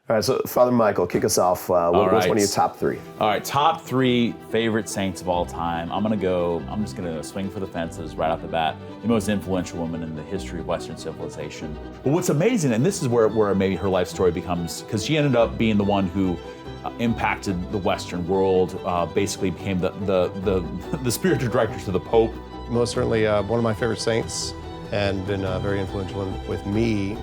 All right, so Father Michael, kick us off. What's one of your top three? All right, top three favorite saints of all time. I'm just gonna swing for the fences right off the bat. The most influential woman in the history of Western civilization. But what's amazing, and this is where maybe her life story becomes, because she ended up being the one who impacted the Western world, basically became the spiritual director to the Pope. Most certainly one of my favorite saints, and been very influential with me,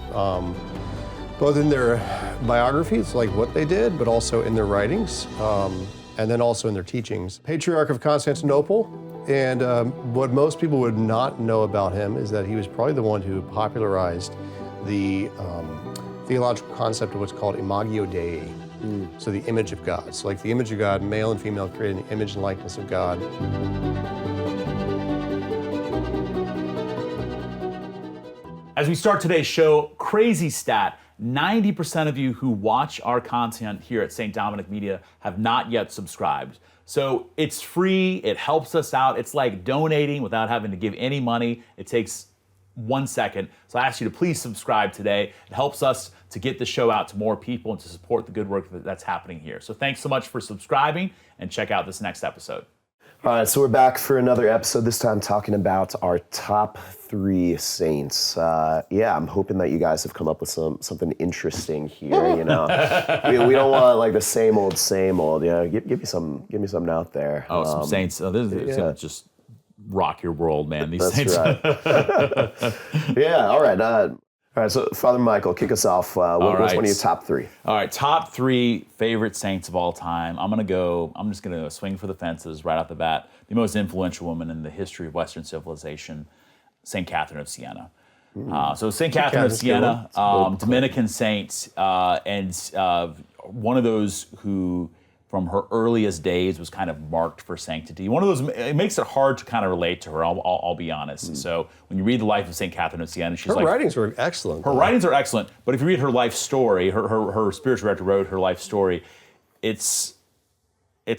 both in their biographies, like what they did, but also in their writings, and then also in their teachings. Patriarch of Constantinople, and what most people would not know about him is that he was probably the one who popularized the theological concept of what's called Imago Dei, so the image of God. So like the image of God, male and female created in the image and likeness of God. As we start today's show, crazy stat, 90% of you who watch our content here at St. Dominic Media have not yet subscribed. So it's free, it helps us out. It's like donating without having to give any money. It takes 1 second. So I ask you to please subscribe today. It helps us to get the show out to more people and to support the good work that's happening here. So thanks so much for subscribing, and check out this next episode. All right, so we're back for another episode, this time talking about our top three saints. I'm hoping that you guys have come up with something interesting here, you know. we don't want like the same old, you know, give me something out there. Oh, some saints. This is gonna just rock your world, man. These That's saints. right. Yeah, all right. All right, so Father Michael, kick us off. What's one of your top three? All right, top three favorite saints of all time. I'm just gonna swing for the fences right off the bat. The most influential woman in the history of Western civilization, St. Catherine of Siena. So St. Catherine of Siena, Dominican saint, and one of those who, from her earliest days, was kind of marked for sanctity. One of those, it makes it hard to kind of relate to her, I'll be honest. So when you read the life of St. Catherine of Siena, she's her writings were excellent. Her writings are excellent, but if you read her life story, her spiritual director wrote her life story, it's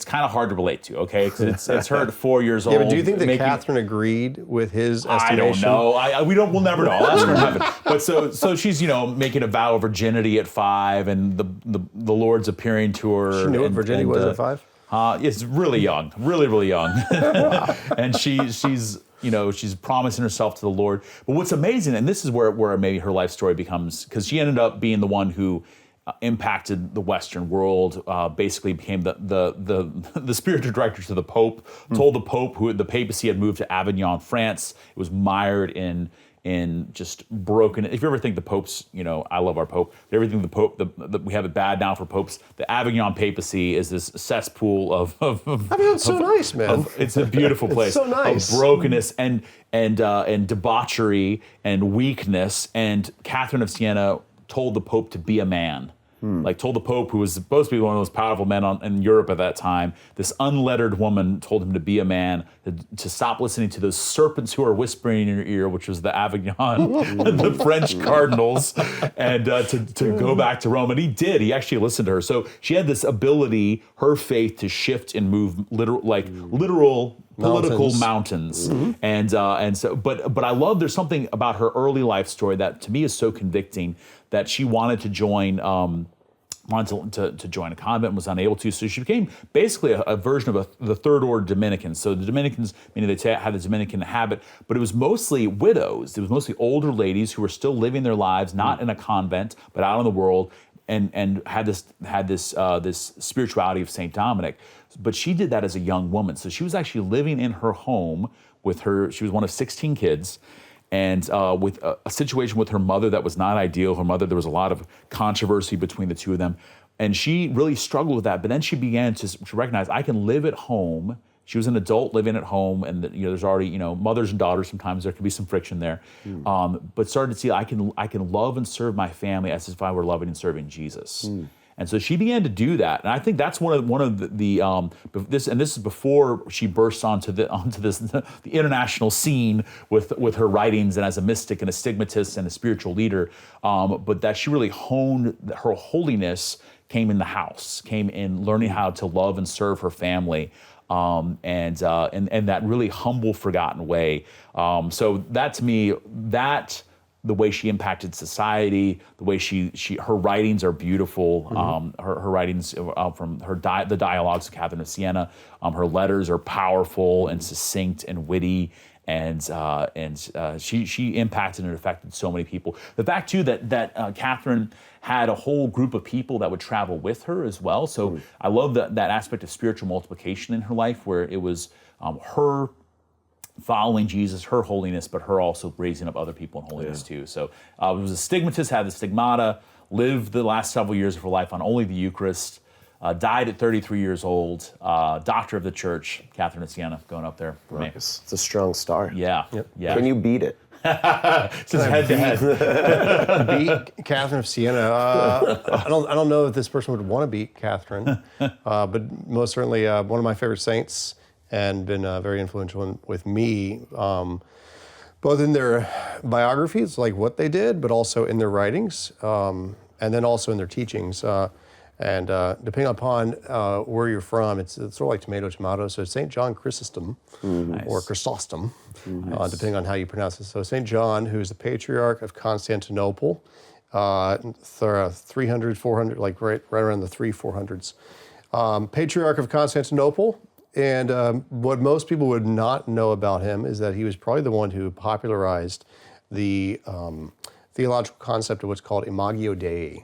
kind of hard to relate to, okay? Because it's her at 4 years old. Yeah, but do you think that Catherine agreed with his estimation? I don't know. We'll never know. I'll ask her in heaven. But so she's, you know, making a vow of virginity at 5, and the Lord's appearing to her. She knew what virginity was at 5? It's really young, really young. And she's promising herself to the Lord. But what's amazing, and this is where maybe her life story becomes, because she ended up being the one who impacted the Western world, basically became the spiritual director to the Pope, told the Pope who the papacy had moved to Avignon, France. It was mired in just broken. If you ever think the popes, you know, I love our Pope, everything the Pope, we have it bad now for popes. The Avignon papacy is this cesspool of Avignon's so nice, man. It's a beautiful place. It's so nice. Of brokenness and debauchery and weakness. And Catherine of Siena told the Pope to be a man. Like told the Pope, who was supposed to be one of the most powerful men in Europe at that time, this unlettered woman told him to be a man, to stop listening to those serpents who are whispering in your ear, which was the Avignon, the French cardinals, and to go back to Rome. And he did. He actually listened to her. So she had this ability, her faith, to shift and move literal political mountains. And so, but I love, there's something about her early life story that to me is so convicting, that she wanted to join to join a convent and was unable to. So she became basically a version of the third order Dominicans. So the Dominicans, meaning they had the Dominican habit, but it was mostly widows. It was mostly older ladies who were still living their lives, not in a convent, but out in the world, and had this spirituality of Saint Dominic. But she did that as a young woman. So she was actually living in her home with she was one of 16 kids, and with a situation with her mother that was not ideal. Her mother, there was a lot of controversy between the two of them, and she really struggled with that. But then she began to recognize, I can live at home. She was an adult living at home, and there's already, mothers and daughters, sometimes there can be some friction there. But started to see, I can love and serve my family as if I were loving and serving Jesus. And so she began to do that, and I think that's one of this is before she bursts onto the international scene with her writings and as a mystic and a stigmatist and a spiritual leader. But that she really honed her holiness came in the house, came in learning how to love and serve her family, and that really humble, forgotten way. So that to me, that the way she impacted society, the way her writings are beautiful. Her writings from the dialogues of Catherine of Siena, her letters are powerful and succinct and witty, and she impacted and affected so many people. The fact too that Catherine had a whole group of people that would travel with her as well. So I love that aspect of spiritual multiplication in her life, where it was her following Jesus, her holiness, but her also raising up other people in holiness too. So it was a stigmatist, had the stigmata, lived the last several years of her life on only the Eucharist, died at 33 years old, doctor of the church, Catherine of Siena, going up there for me. It's a strong start. Yeah. Can you beat it? It's head to head. Beat Catherine of Siena. I don't know if this person would want to beat Catherine, but most certainly one of my favorite saints, and been very influential with me, both in their biographies, like what they did, but also in their writings, and then also in their teachings. And depending upon where you're from, it's sort of like tomato. So St. John Chrysostom, or Chrysostom, depending on how you pronounce it. So St. John, who is the Patriarch of Constantinople, 300, 400, like right around the 400s. Patriarch of Constantinople. And what most people would not know about him is that he was probably the one who popularized the theological concept of what's called Imago Dei.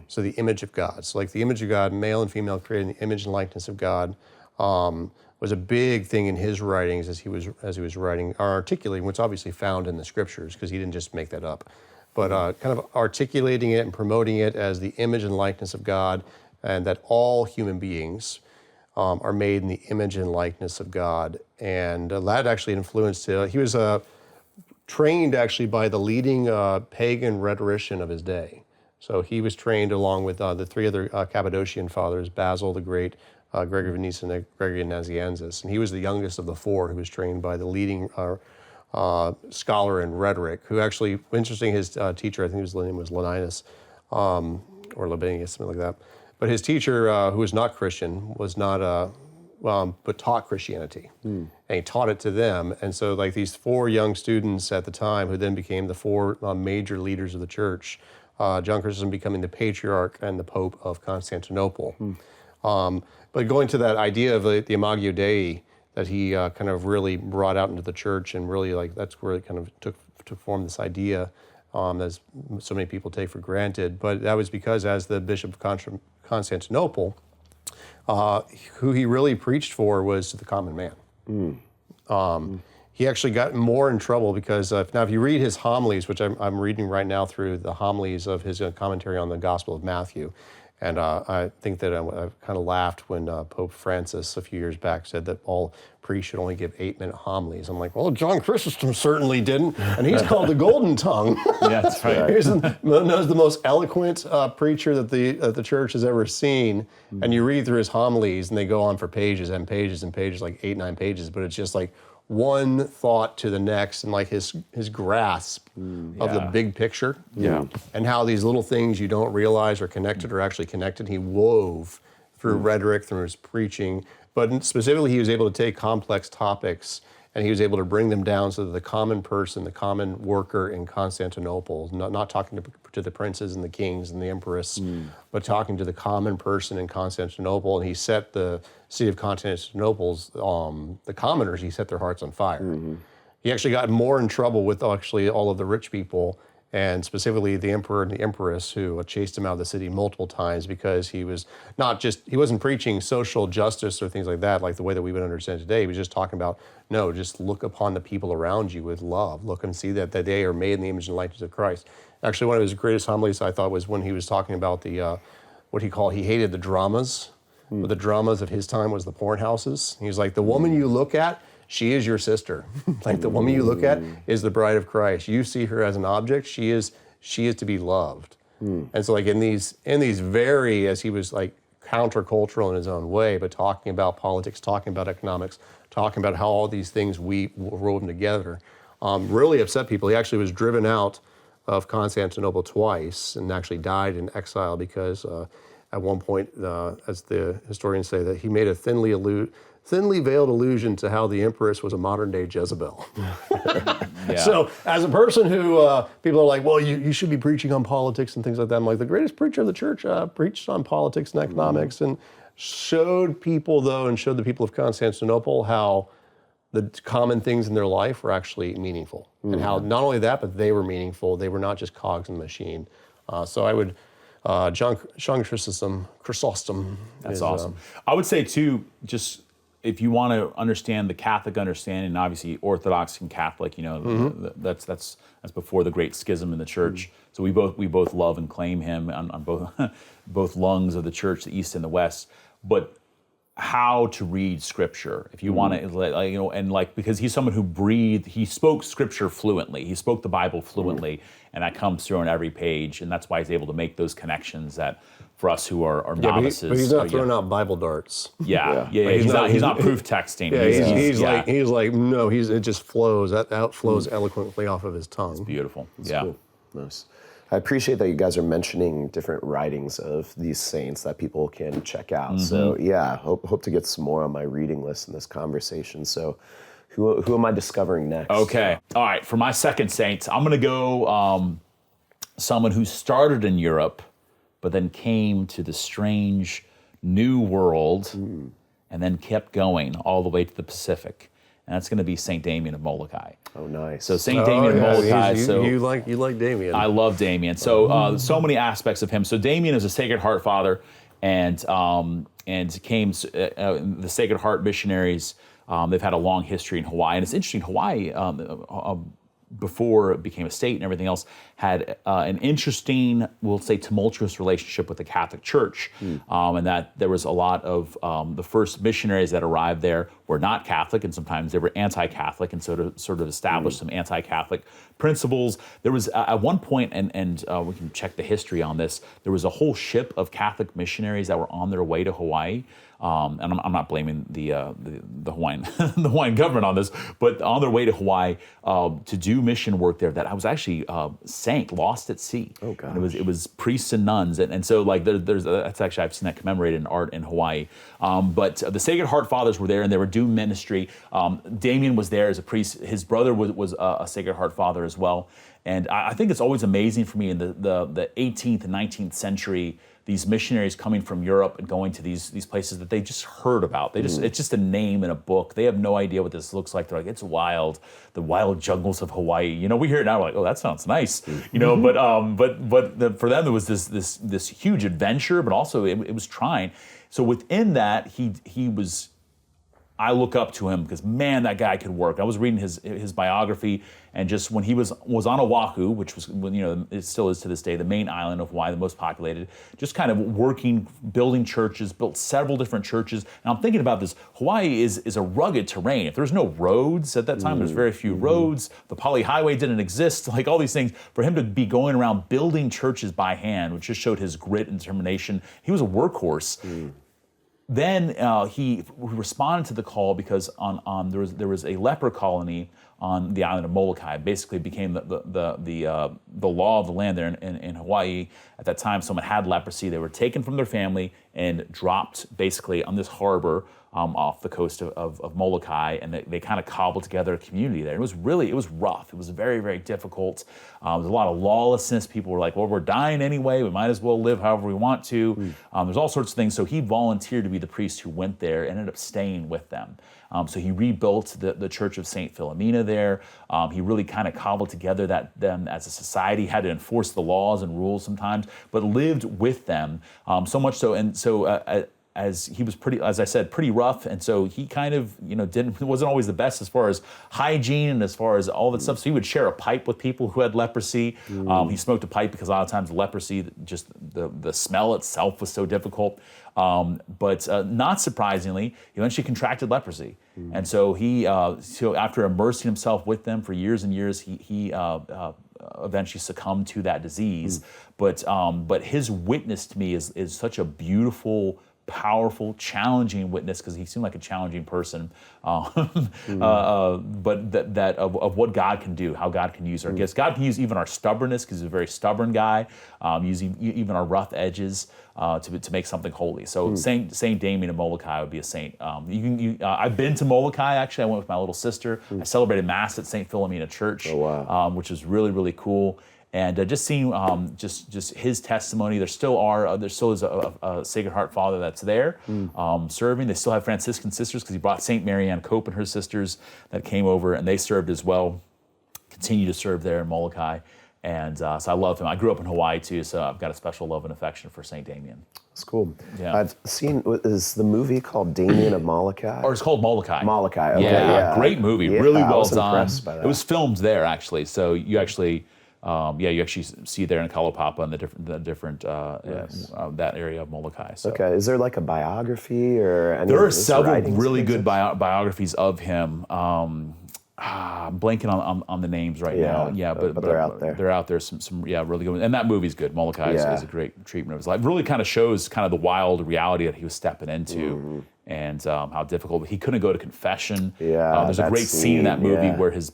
So the image of God. So like the image of God, male and female created in the image and likeness of God, was a big thing in his writings as he was writing, or articulating what's obviously found in the scriptures, because he didn't just make that up, but kind of articulating it and promoting it as the image and likeness of God, and that all human beings are made in the image and likeness of God. And that actually influenced him. He was trained actually by the leading pagan rhetorician of his day. So he was trained along with the three other Cappadocian fathers, Basil the Great, Gregory of Nyssa, and Gregory of Nazianzus. And he was the youngest of the four who was trained by the leading scholar in rhetoric, who actually, interesting, his teacher, I think his name was Linus, or Libanius, something like that. But his teacher, who was not Christian, was not, but taught Christianity. And he taught it to them. And so like these four young students at the time, who then became the four major leaders of the church, John Chrysostom becoming the Patriarch and the Pope of Constantinople. But going to that idea of the Imago Dei that he kind of really brought out into the church, and really like that's where it kind of took form, this idea as so many people take for granted. But that was because as the Bishop of Constantinople, who he really preached for was the common man. He actually got more in trouble because now if you read his homilies, which I'm reading right now through the homilies of his commentary on the Gospel of Matthew, and I think that I kind of laughed when Pope Francis a few years back said that all priests should only give 8-minute homilies. I'm like, well, John Chrysostom certainly didn't, and he's called the Golden Tongue. Yeah, that's right. He's the most eloquent preacher that the church has ever seen. And you read through his homilies, and they go on for pages and pages and pages, like 8-9 pages, but it's just like one thought to the next, and like his grasp of the big picture, and how these little things you don't realize are connected or actually connected, he wove through rhetoric, through his preaching. But specifically, he was able to take complex topics and he was able to bring them down so that the common person, the common worker in Constantinople, not talking to the princes and the kings and the empress, but talking to the common person in Constantinople. And he set the city of Constantinople's, the commoners, he set their hearts on fire. He actually got more in trouble with actually all of the rich people, and specifically the emperor and the empress, who chased him out of the city multiple times because he was he wasn't preaching social justice or things like that, like the way that we would understand today. He was just talking about, no, just look upon the people around you with love. Look and see that they are made in the image and likeness of Christ. Actually, one of his greatest homilies, I thought, was when he was talking about the, he hated the dramas. But the dramas of his time was the porn houses. He was like, the woman you look at, she is your sister. Like the woman you look at is the bride of Christ. You see her as an object. She is to be loved. And so like in these very, as he was like countercultural in his own way, but talking about politics, talking about economics, talking about how all these things we wove them together, really upset people. He actually was driven out of Constantinople twice and actually died in exile because at one point, as the historians say, that he made a thinly veiled allusion to how the Empress was a modern day Jezebel. Yeah. So as a person who, people are like, well, you should be preaching on politics and things like that. I'm like, the greatest preacher of the church preached on politics and economics and showed the people of Constantinople how the common things in their life were actually meaningful. And how not only that, but they were meaningful. They were not just cogs in the machine. So I would, John Chrysostom. That's awesome. I would say too, just if you want to understand the Catholic understanding, and obviously Orthodox and Catholic, that's before the Great Schism in the Church. So we both love and claim him on both both lungs of the Church, the East and the West. But how to read Scripture, if you want to, because he's someone who he spoke Scripture fluently. He spoke the Bible fluently, and that comes through on every page, and that's why he's able to make those connections that, for us who are novices. But he's not throwing out Bible darts. Yeah. He's not proof texting. Yeah, he's like, no, it just flows. That outflows eloquently off of his tongue. It's beautiful. That's cool. Nice. I appreciate that you guys are mentioning different writings of these saints that people can check out. So hope to get some more on my reading list in this conversation. So who am I discovering next? Okay. All right. For my second saint, I'm going to go someone who started in Europe, but then came to the strange new world and then kept going all the way to the Pacific. And that's going to be St. Damien of Molokai. Oh, nice. So St. Damien of Molokai. You like Damien. I love Damien. So so many aspects of him. So Damien is a Sacred Heart father, and came the Sacred Heart missionaries. They've had a long history in Hawaii, and it's interesting. Hawaii, before it became a state and everything else, had an interesting, we'll say, tumultuous relationship with the Catholic Church, and that there was a lot of the first missionaries that arrived there were not Catholic, and sometimes they were anti-Catholic, and so to sort of establish some anti-Catholic principles, there was at one point, and we can check the history on this, there was a whole ship of Catholic missionaries that were on their way to Hawaii. And I'm not blaming the Hawaiian the Hawaiian government on this, but on their way to Hawaii to do mission work there, that I was actually lost at sea. Oh gosh! And it was priests and nuns, and so like there's that's actually, I've seen that commemorated in art in Hawaii. But the Sacred Heart Fathers were there, and they were doing ministry. Damien was there as a priest. His brother was a Sacred Heart Father as well. And I think it's always amazing for me in the 18th and 19th century, these missionaries coming from Europe and going to these places that they just heard about. It's just a name in a book. They have no idea what this looks like. They're like, it's wild, the wild jungles of Hawaii. We hear it now, we're like, oh, that sounds nice. But for them there was this huge adventure, but also it was trying. So within that, he was. I look up to him because, man, that guy could work. I was reading his biography, and just when he was on Oahu, which was, it still is to this day, the main island of Hawaii, the most populated, just kind of working, building churches, built several different churches. And I'm thinking about this. Hawaii is a rugged terrain. If there's no roads at that time, there's very few roads. The Poly Highway didn't exist. Like all these things, for him to be going around building churches by hand, which just showed his grit and determination. He was a workhorse. Then he responded to the call because there was a leper colony on the island of Molokai. Basically, became the law of the land there in Hawaii at that time. Someone had leprosy. They were taken from their family and dropped basically on this harbor off the coast of Molokai, and they kind of cobbled together a community there. It was rough. It was very, very difficult. There was a lot of lawlessness. People were like, well, we're dying anyway. We might as well live however we want to. There's all sorts of things. So he volunteered to be the priest who went there and ended up staying with them. So he rebuilt the Church of St. Philomena there. He really kind of cobbled together them as a society, had to enforce the laws and rules sometimes, but lived with them so much so. And so as he was as I said, pretty rough, and so he kind of, wasn't always the best as far as hygiene and as far as all that stuff. So he would share a pipe with people who had leprosy. He smoked a pipe because a lot of times leprosy, just the smell itself was so difficult. But not surprisingly, he eventually contracted leprosy, and so he, after immersing himself with them for years and years, he eventually succumbed to that disease. But his witness to me is such a beautiful powerful, challenging witness, because he seemed like a challenging person, but that of what God can do, how God can use our gifts. God can use even our stubbornness, because he's a very stubborn guy, using even our rough edges to make something holy. So Saint Damien of Molokai would be a saint. I've been to Molokai, actually. I went with my little sister. I celebrated Mass at St. Philomena Church, which was really, really cool. And just seeing just his testimony, there still is a Sacred Heart Father that's there serving. They still have Franciscan sisters, because he brought St. Marianne Cope and her sisters that came over, and they served as well. Continue to serve there in Molokai. And so I love him. I grew up in Hawaii too, so I've got a special love and affection for St. Damien. That's cool. Yeah. I've seen, is the movie called Damien of Molokai? Or it's called Molokai. Molokai, okay, yeah. Great movie, Yeah, really I well was done. impressed by that. It was filmed there, actually, so you actually... you actually see there in Kalapapa and the different that area of Molokai. So. Okay, is there like a biography or any? There are several really good biographies. biographies of him. I'm blanking on the names right now. Yeah, but they're out there. They're out there. Some really good ones. And that movie's good. Molokai is a great treatment of his life. Really kind of shows kind of the wild reality that he was stepping into. And how difficult. He couldn't go to confession. There's a great scene in that movie where his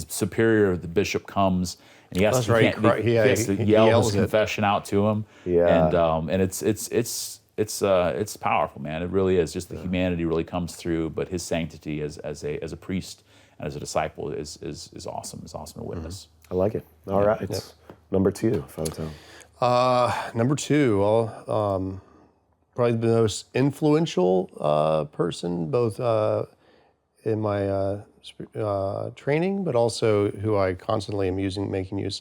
superior, the bishop, comes and he has to yell his confession out to him. And it's powerful, man. It really is. Just the humanity really comes through, but his sanctity as a priest and as a disciple is awesome. It's awesome to witness. I like it. All right. Yep. Number 2, Photo. Number 2, probably the most influential person, both in my training, but also who I constantly am making use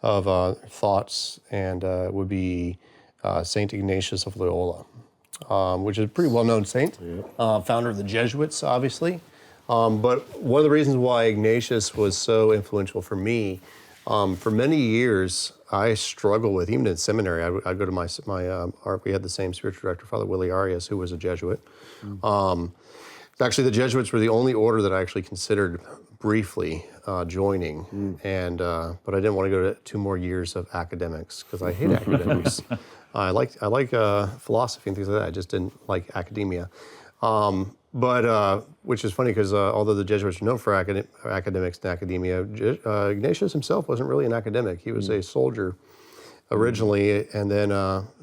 of thoughts, and would be Saint Ignatius of Loyola, which is a pretty well-known saint, founder of the Jesuits, obviously. But one of the reasons why Ignatius was so influential for me, for many years, I struggled with, even in seminary, I'd go to my we had the same spiritual director, Father Willie Arias, who was a Jesuit. Actually, the Jesuits were the only order that I actually considered briefly joining, but I didn't want to go to 2 more years of academics, because I hate academics. I like philosophy and things like that. I just didn't like academia. But which is funny, because although the Jesuits are known for academics and academia, Ignatius himself wasn't really an academic. He was a soldier originally, and then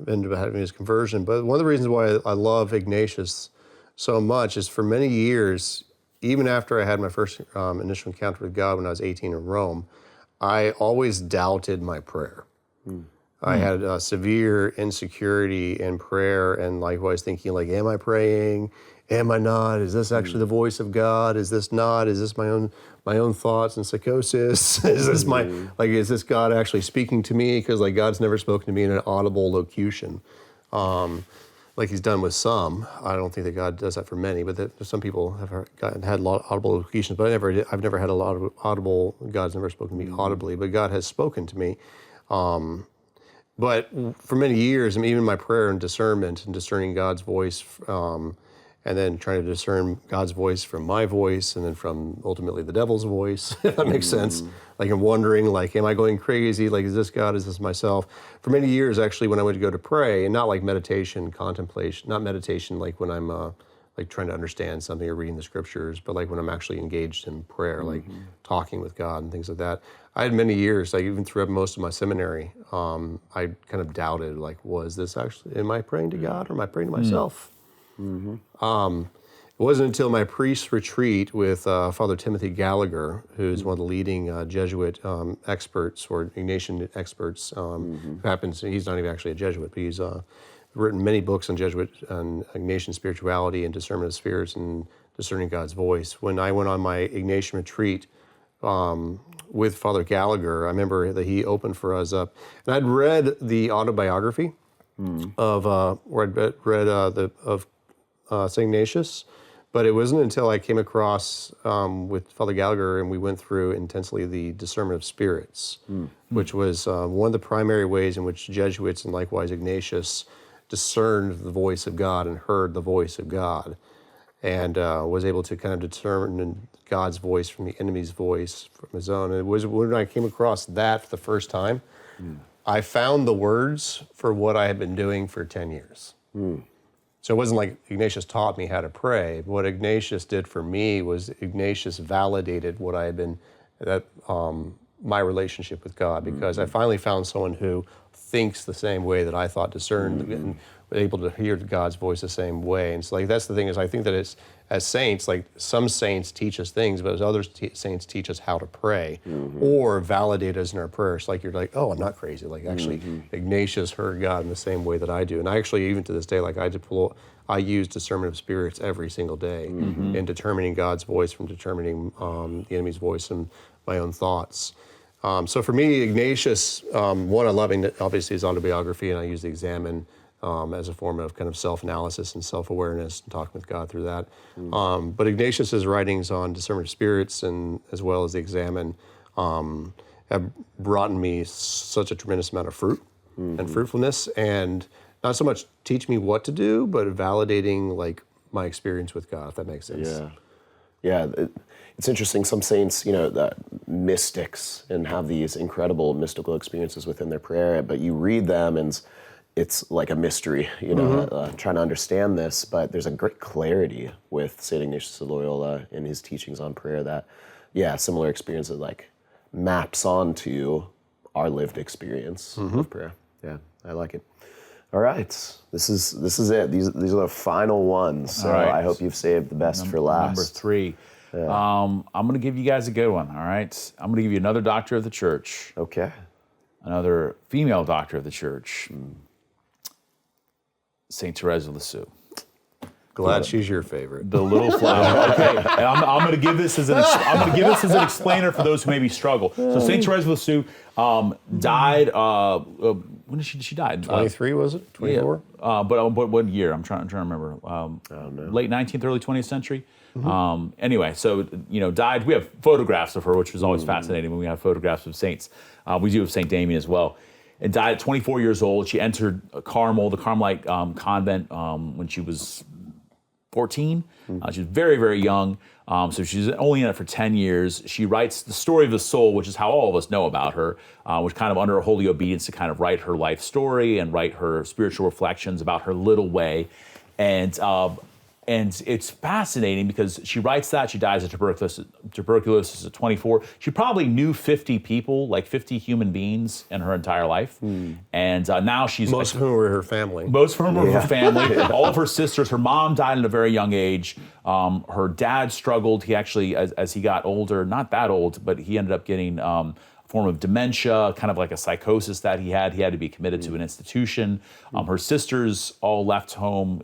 ended up having his conversion. But one of the reasons why I love Ignatius so much is, for many years, even after I had my first initial encounter with God when I was 18 in Rome, I always doubted my prayer. I had severe insecurity in prayer, and likewise thinking, like, am I praying? Am I not? Is this actually the voice of God? Is this not? Is this my own thoughts and psychosis? Is this is this God actually speaking to me? Because God's never spoken to me in an audible locution, like He's done with some. I don't think that God does that for many, but some people have had a lot of audible locutions. But I've never had a lot of audible. God's never spoken to me audibly, but God has spoken to me. But for many years, even my prayer and discernment and discerning God's voice, and then trying to discern God's voice from my voice, and then from ultimately the devil's voice, if that makes sense. I'm wondering, am I going crazy? Is this God? Is this myself? For many years, actually, when I went to go to pray, and not like meditation, contemplation, not meditation when I'm trying to understand something or reading the scriptures, but when I'm actually engaged in prayer, talking with God and things like that. I had many years, even throughout most of my seminary, I kind of doubted, was this actually, am I praying to God or am I praying to myself? It wasn't until my priest retreat with Father Timothy Gallagher, who's one of the leading Jesuit experts or Ignatian experts, who happens, he's not even actually a Jesuit, but he's written many books on Jesuit and Ignatian spirituality and discernment of spirits and discerning God's voice. When I went on my Ignatian retreat with Father Gallagher, I remember that he opened for us up, and I'd read the autobiography of St. Ignatius, but it wasn't until I came across with Father Gallagher and we went through intensely the discernment of spirits, which was one of the primary ways in which Jesuits and likewise Ignatius discerned the voice of God and heard the voice of God, and was able to kind of determine God's voice from the enemy's voice from his own. And it was when I came across that for the first time, I found the words for what I had been doing for 10 years. So it wasn't like Ignatius taught me how to pray. What Ignatius did for me was Ignatius validated what I had been, my relationship with God, because I finally found someone who thinks the same way that I thought, discerned, and was able to hear God's voice the same way. And so like that's the thing, is I think that it's, as saints, like some saints teach us things, but as other saints teach us how to pray or validate us in our prayers. Like you're like, oh, I'm not crazy. Like actually Ignatius heard God in the same way that I do. And I actually, even to this day, like I use discernment of spirits every single day in determining God's voice from determining the enemy's voice and my own thoughts. So for me, Ignatius, one I love, obviously, his autobiography, and I use the Examine as a form of kind of self-analysis and self-awareness and talking with God through that. But Ignatius's writings on discernment of spirits, and as well as the Examine, have brought me such a tremendous amount of fruit and fruitfulness, and not so much teach me what to do, but validating like my experience with God, if that makes sense. Yeah, it's interesting. Some saints, the mystics, and have these incredible mystical experiences within their prayer, but you read them and it's like a mystery, trying to understand this. But there's a great clarity with St. Ignatius of Loyola in his teachings on prayer that, similar experiences like maps onto our lived experience of prayer. Yeah, I like it. All right, this is it. These are the final ones. So right. I hope you've saved the best for last. Number 3. I'm going to give you guys a good one, all right? I'm going to give you another doctor of the church. Okay. Another female doctor of the church. St. Therese of Lisieux. Glad she's your favorite. The little flower. Okay, and I'm going to give this as an explainer for those who maybe struggle. So St. Therese of Lisieux died. When did she died? 23 was it? 24? Yeah. But what year? I'm trying to remember. Late 19th, early 20th century. Anyway, so died. We have photographs of her, which was always fascinating when we have photographs of saints. We do have St. Damien as well. And died at 24 years old. She entered Carmel, the Carmelite convent, when she was 14. She was very, very young. So she's only in it for 10 years. She writes The Story of the Soul, which is how all of us know about her, which kind of under her holy obedience to kind of write her life story and write her spiritual reflections about her little way. And it's fascinating because she writes that. She dies of tuberculosis at 24. She probably knew 50 people, like 50 human beings in her entire life. And now she's... Most of whom were her family. Most of them were her family. All of her sisters. Her mom died at a very young age. Her dad struggled. He actually, as he got older, not that old, but he ended up getting... form of dementia, kind of like a psychosis that he had. He had to be committed to an institution. Her sisters all left home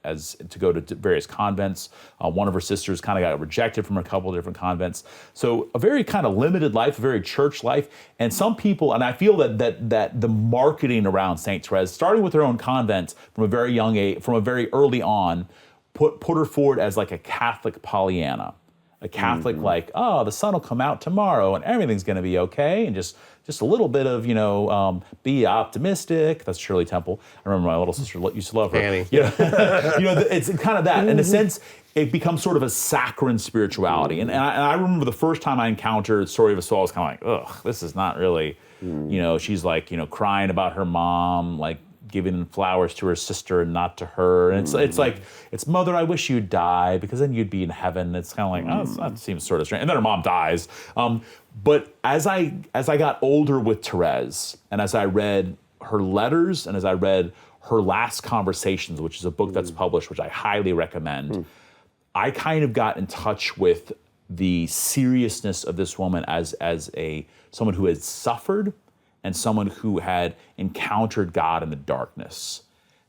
as to go to various convents. One of her sisters kind of got rejected from a couple of different convents. So a very kind of limited life, a very church life. And some people, and I feel that the marketing around St. Therese, starting with her own convent from a very young age, from a very early on, put her forward as like a Catholic Pollyanna. A Catholic, like, oh, the sun will come out tomorrow and everything's going to be okay, and just a little bit of, be optimistic. That's Shirley Temple. I remember my little sister used to love her. Annie. It's kind of that. In a sense, it becomes sort of a saccharine spirituality. And I remember the first time I encountered Story of a Soul, I was kind of like, ugh, this is not really, she's like, crying about her mom, like, giving flowers to her sister and not to her. And it's like, it's mother, I wish you'd die because then you'd be in heaven. It's kind of like, oh, that seems sort of strange. And then her mom dies. But as I got older with Therese, and as I read her letters, and as I read her Last Conversations, which is a book that's published, which I highly recommend, I kind of got in touch with the seriousness of this woman as someone who had suffered, and someone who had encountered God in the darkness.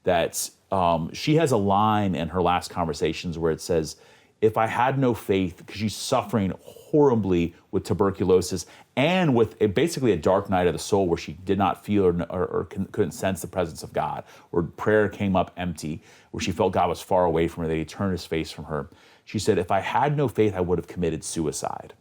That she has a line in her Last Conversations where it says, if I had no faith, because she's suffering horribly with tuberculosis and with basically a dark night of the soul where she did not feel or couldn't sense the presence of God, where prayer came up empty, where she felt God was far away from her, that he turned his face from her. She said, if I had no faith, I would have committed suicide.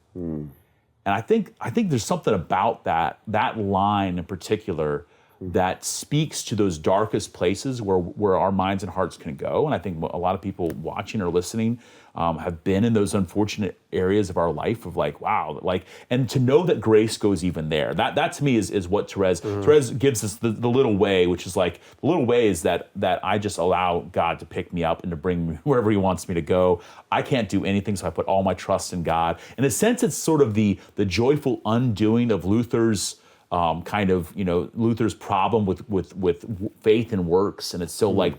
And I think there's something about that line in particular that speaks to those darkest places where our minds and hearts can go. And I think a lot of people watching or listening have been in those unfortunate areas of our life of like, wow, like, and to know that grace goes even there. That to me is what Therese gives us the little way, which is like, the little way is that I just allow God to pick me up and to bring me wherever he wants me to go. I can't do anything, so I put all my trust in God. In a sense, it's sort of the joyful undoing of Luther's Luther's problem with faith and works, and it's still like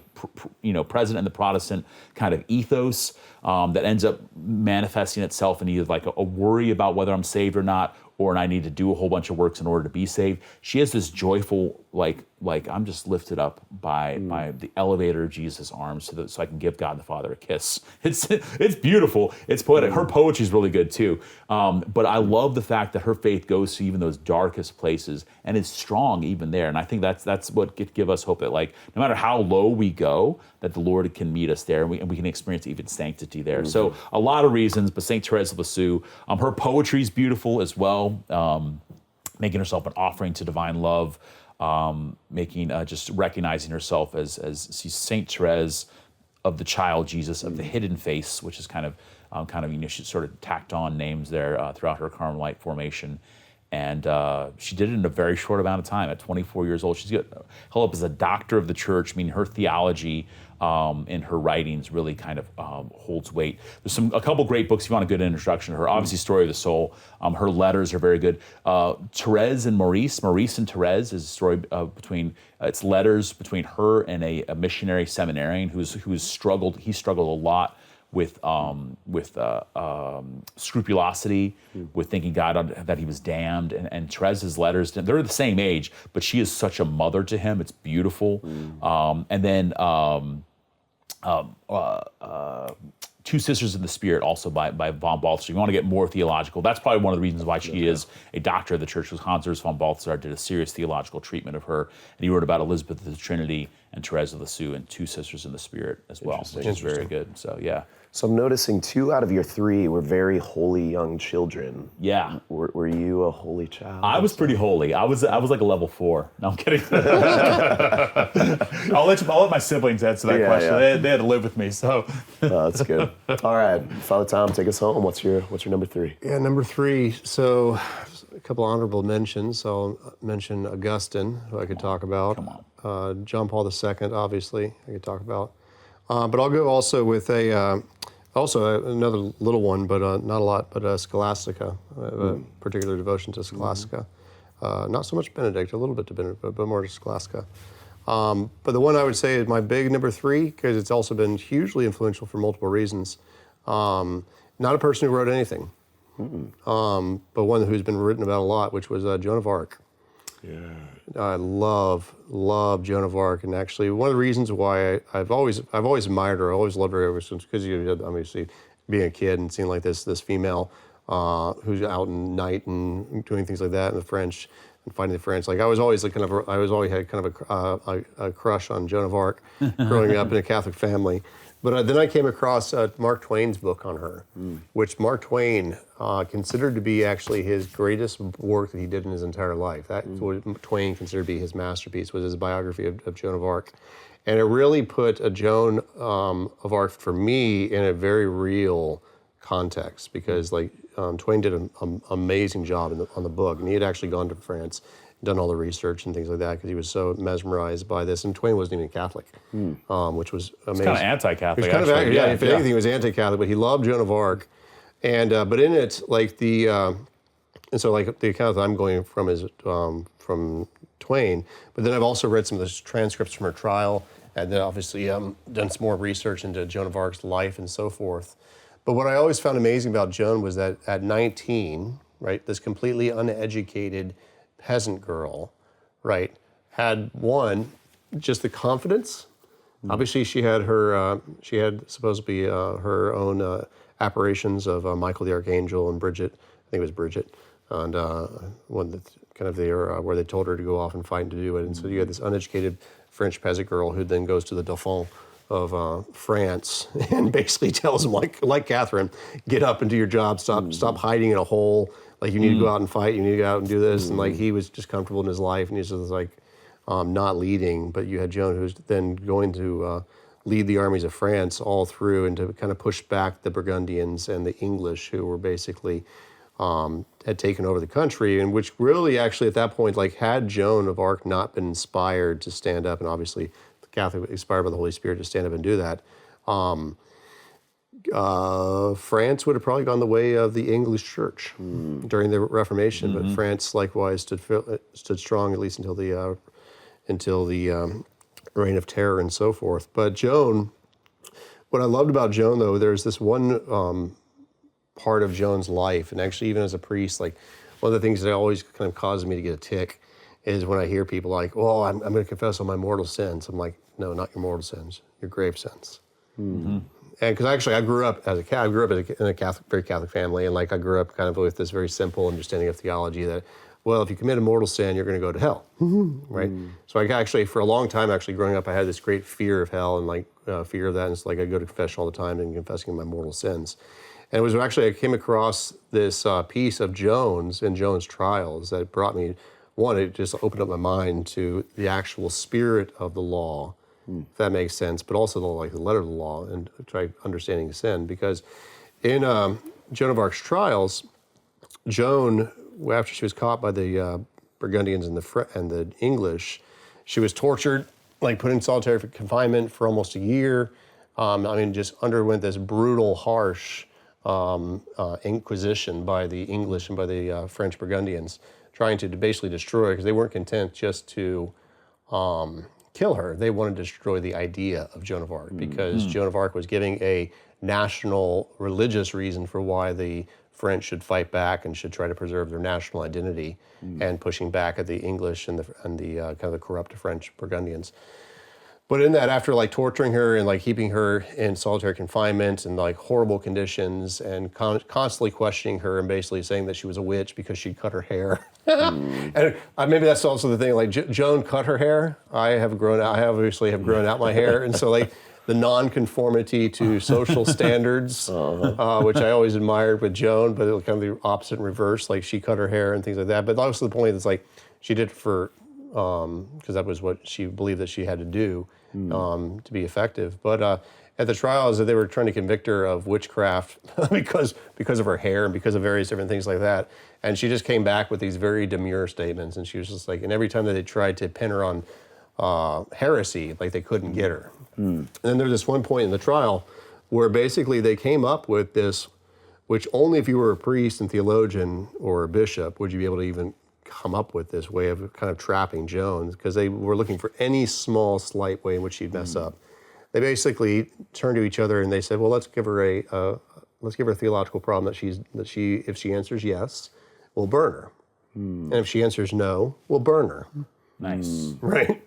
present in the Protestant kind of ethos that ends up manifesting itself in either like a worry about whether I'm saved or not, or I need to do a whole bunch of works in order to be saved. She has this joyful like I'm just lifted up by the elevator of Jesus' arms so I can give God the Father a kiss. It's beautiful. It's poetic. Her poetry is really good too. But I love the fact that her faith goes to even those darkest places and is strong even there. And I think that's what give us hope that like no matter how low we go, that the Lord can meet us there and we can experience even sanctity there. Mm-hmm. So a lot of reasons, but Saint Therese of Lisieux, her poetry is beautiful as well. Making herself an offering to divine love. Just recognizing herself as Saint Therese of the child Jesus, of the hidden face, which is kind of she sort of tacked on names there throughout her Carmelite formation. And she did it in a very short amount of time. At 24 years old, she's held up as a doctor of the church, meaning her theology in her writings really kind of holds weight. There's a couple great books if you want a good introduction to her. Obviously, Story of the Soul. Her letters are very good. Therese and Maurice and Therese is a story between it's letters between her and a missionary seminarian who's struggled. He struggled a lot with scrupulosity, with thinking God that he was damned, and Therese's letters, they're the same age, but she is such a mother to him. It's beautiful. And then Two Sisters in the Spirit, also by von Balthasar. You want to get more theological. That's probably one of the reasons why she is a doctor of the church. Hans Urs von Balthasar did a serious theological treatment of her, and he wrote about Elizabeth of the Trinity and Therese of Lisieux and Two Sisters in the Spirit as well, which is very good. So yeah. So I'm noticing 2 out of your 3 were very holy young children. Yeah. Were you a holy child? I was pretty holy. I was like a level 4. No, I'm kidding. I'll let my siblings answer that question. Yeah. They had to live with me, so. That's good. All right, Father Tom, take us home. What's your number 3? Yeah, number 3. So a couple honorable mentions. I'll mention Augustine, who I could talk about. Come on. John Paul II, obviously, I could talk about. But I'll go also with another little one, but not a lot, but Scholastica, a particular devotion to Scholastica. Not so much Benedict, a little bit to Benedict, but more to Scholastica. But the one I would say is my big number 3, because it's also been hugely influential for multiple reasons. Not a person who wrote anything, but one who's been written about a lot, which was Joan of Arc. Yeah. I love Joan of Arc, and actually one of the reasons why I've always admired her, I always loved her ever since, because obviously being a kid and seeing like this female who's out in night and doing things like that in the French and fighting the French. Like I was always had kind of a crush on Joan of Arc growing up in a Catholic family. But then I came across Mark Twain's book on her, which Mark Twain considered to be actually his greatest work that he did in his entire life. That's what Twain considered to be his masterpiece, was his biography of Joan of Arc. And it really put a Joan of Arc, for me, in a very real context, because Twain did an amazing job on the book. And he had actually gone to France, done all the research and things like that, because he was so mesmerized by this. And Twain wasn't even Catholic, which was amazing. It's kind of anti-Catholic, actually. If anything, he was anti-Catholic, but he loved Joan of Arc. And but in it, the account that I'm going from is from Twain. But then I've also read some of the transcripts from her trial, and then obviously done some more research into Joan of Arc's life and so forth. But what I always found amazing about Joan was that at 19, right, this completely uneducated peasant girl, right, had just the confidence. Obviously, she had supposed to be her own apparitions of Michael the Archangel and Bridget. I think it was Bridget, and one that kind of there where they told her to go off and fight and to do it. And so you had this uneducated French peasant girl who then goes to the Dauphin of France and basically tells him, like Catherine, get up and do your job. Stop hiding in a hole. Like, you need to go out and fight. You need to go out and do this. And he was just comfortable in his life, and he's just like, not leading, but you had Joan who's then going to lead the armies of France all through and to kind of push back the Burgundians and the English who were basically had taken over the country, and which really actually at that point, like had Joan of Arc not been inspired to stand up, and obviously the Catholic inspired by the Holy Spirit to stand up and do that, France would have probably gone the way of the English Church during the Reformation, but France likewise stood strong at least until the Reign of Terror and so forth. But Joan, what I loved about Joan though, there's this one part of Joan's life, and actually even as a priest, like one of the things that always kind of causes me to get a tick is when I hear people like, well, I'm going to confess all my mortal sins. I'm like, no, not your mortal sins, your grave sins. And because actually I grew up in a Catholic, very Catholic family, and like I grew up kind of with this very simple understanding of theology that, well, if you commit a mortal sin, you're going to go to hell, right? So I actually, for a long time, actually growing up, I had this great fear of hell and like fear of that, and it's like I go to confession all the time and confessing my mortal sins. And it was actually, I came across this piece of Joan's in Joan's trials that brought me, one, it just opened up my mind to the actual spirit of the law, if that makes sense, but also the letter of the law and try understanding sin. Because in Joan of Arc's trials, Joan, after she was caught by the Burgundians and the English, she was tortured, like put in solitary confinement for almost a year. Just underwent this brutal, harsh inquisition by the English and by the French Burgundians, trying to basically destroy her, because they weren't content just to kill her. They wanted to destroy the idea of Joan of Arc, because Joan of Arc was giving a national religious reason for why the French should fight back and should try to preserve their national identity, and pushing back at the English and the kind of the corrupt French Burgundians. But in that, after like torturing her and like keeping her in solitary confinement and like horrible conditions and constantly questioning her and basically saying that she was a witch because she'd cut her hair. And maybe that's also the thing, like Joan cut her hair. I obviously have grown out my hair. And so like the non-conformity to social standards, which I always admired with Joan, but it was kind of the opposite and reverse. Like she cut her hair and things like that. But also the point is like she did it for, because that was what she believed that she had to do to be effective. But at the trials, they were trying to convict her of witchcraft because of her hair and because of various different things like that. And she just came back with these very demure statements. And she was just like, and every time that they tried to pin her on heresy, like they couldn't get her. And then there's this one point in the trial where basically they came up with this, which only if you were a priest and theologian or a bishop would you be able to even come up with this way of kind of trapping Joan, because they were looking for any small, slight way in which she'd mess up. They basically turned to each other and they said, "Well, let's give her a theological problem that if she answers yes, we'll burn her, and if she answers no, we'll burn her." Nice, right?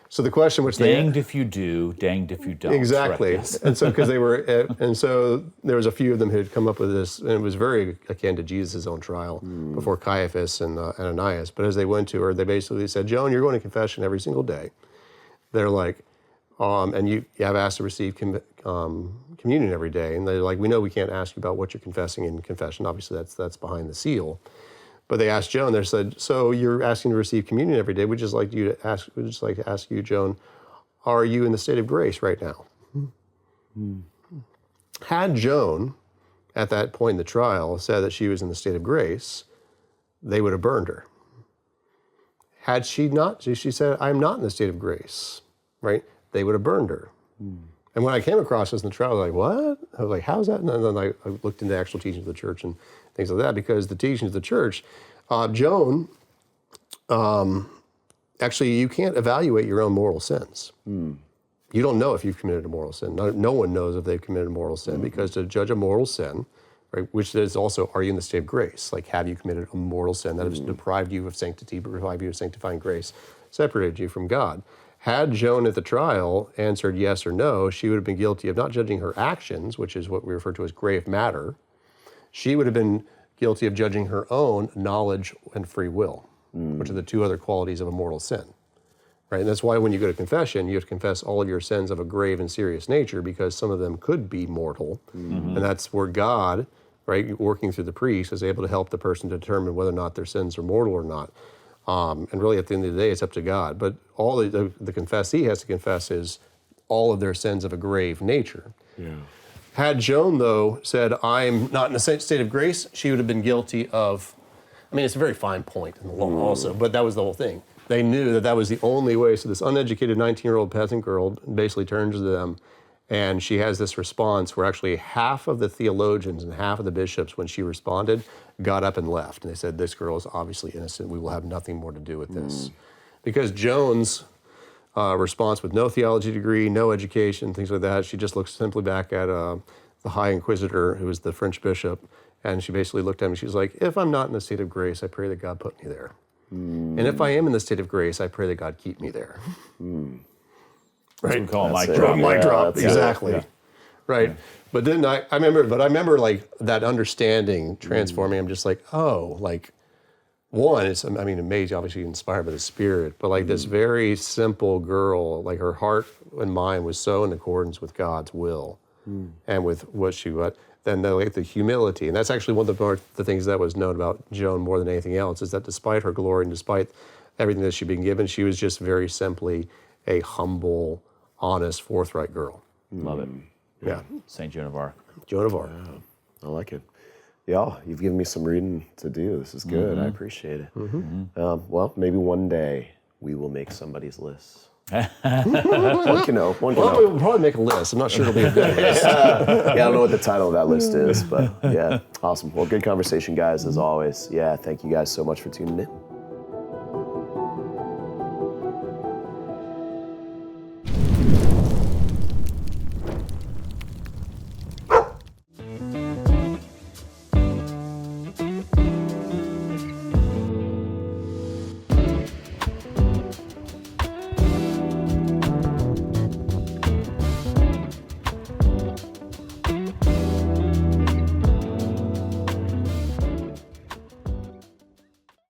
So the question, which danged if you do, danged if you don't. Exactly. Right, yes. And so because they were, and so there was a few of them who had come up with this, and it was very akin to Jesus' own trial before Caiaphas and Ananias. But as they went to her, they basically said, "Joan, you're going to confession every single day." They're like, and you have asked to receive communion every day. And they're like, "We know we can't ask you about what you're confessing in confession. Obviously, that's behind the seal." But they asked Joan. They said, "So you're asking to receive communion every day. We'd just like to ask you, Joan, are you in the state of grace right now?" Had Joan, at that point in the trial, said that she was in the state of grace, they would have burned her. Had she not, she said, "I'm not in the state of grace," right? They would have burned her. And when I came across this in the trial, I was like, "What?" I was like, "How's that?" And then I looked into the actual teachings of the church and things like that, because the teachings of the church, Joan, actually, you can't evaluate your own mortal sins. You don't know if you've committed a mortal sin. No one knows if they've committed a mortal sin, because to judge a mortal sin, right, which is also, are you in the state of grace? Like, have you committed a mortal sin that has deprived you of sanctity, deprived you of sanctifying grace, separated you from God? Had Joan at the trial answered yes or no, she would have been guilty of not judging her actions, which is what we refer to as grave matter. She would have been guilty of judging her own knowledge and free will, which are the two other qualities of a mortal sin. Right? And that's why when you go to confession, you have to confess all of your sins of a grave and serious nature, because some of them could be mortal. And that's where God, right, working through the priest, is able to help the person determine whether or not their sins are mortal or not. And really, at the end of the day, it's up to God. But all the confessee has to confess is all of their sins of a grave nature. Yeah. Had Joan, though, said, I'm not in a state of grace, she would have been guilty of, I mean, it's a very fine point in the law also, but that was the whole thing. They knew that that was the only way. So this uneducated 19-year-old peasant girl basically turns to them, and she has this response where actually half of the theologians and half of the bishops, when she responded, got up and left. And they said, this girl is obviously innocent. We will have nothing more to do with this. Because Joan's response with no theology degree, no education, things like that, she just looked simply back at the High Inquisitor, who was the French bishop, and she basically looked at him and she was like, if I'm not in a state of grace, I pray that God put me there. And if I am in the state of grace, I pray that God keep me there. That's what we call a mic it. drop. Mic drop, that's exactly. Yeah. Right. But then I remember like that understanding transforming. I'm just like, oh, like one, it's, I mean, amazing, obviously inspired by the Spirit, but like this very simple girl, like her heart and mind was so in accordance with God's will and with what she was. Then the humility, and that's actually one of the things that was known about Joan more than anything else, is that despite her glory and despite everything that she'd been given, she was just very simply a humble, honest, forthright girl. Love it. Yeah. St. Joan of Arc. Joan of Arc. I like it. Yeah, you've given me some reading to do. This is good. I appreciate it. Well, maybe one day we will make somebody's list. One can know. Well, we'll probably make a list. I'm not sure it'll be a good list. Yeah, I don't know what the title of that list is, but yeah, awesome. Well, good conversation, guys, as always. Yeah, thank you guys so much for tuning in.